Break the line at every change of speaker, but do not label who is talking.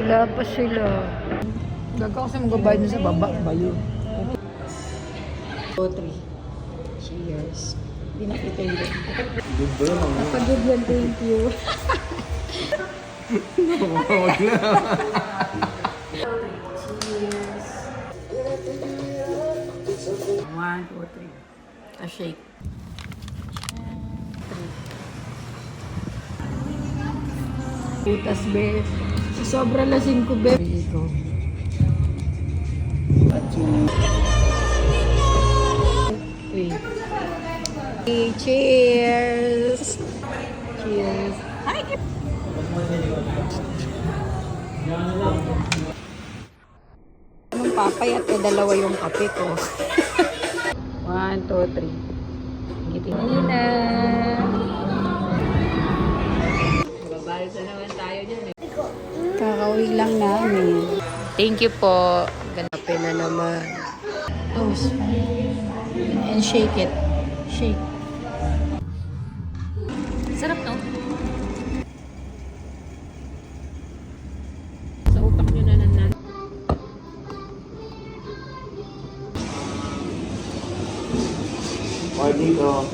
Wala pa sila. Gagawa kasi magbabayad na sa baba. Baliw. 2, 3. Cheers. Hindi nakita yung good. Napagod yan, thank you.
Huwag na.
Cheers. 1, 2, 3. A shake. Putas, be. Sobra lasing ko, be. Okay. Cheers! Cheers! Hi! Anong papayat eh, dalawa yung kape ko. 1, 2, 3. Giting na. Babayad na naman tayo dyan eh. Kakauwi lang namin. Thank you po. Kape na naman. Toast. And shake it. Shake. Sarap no? Sa utak nyo na nanan.
Dito.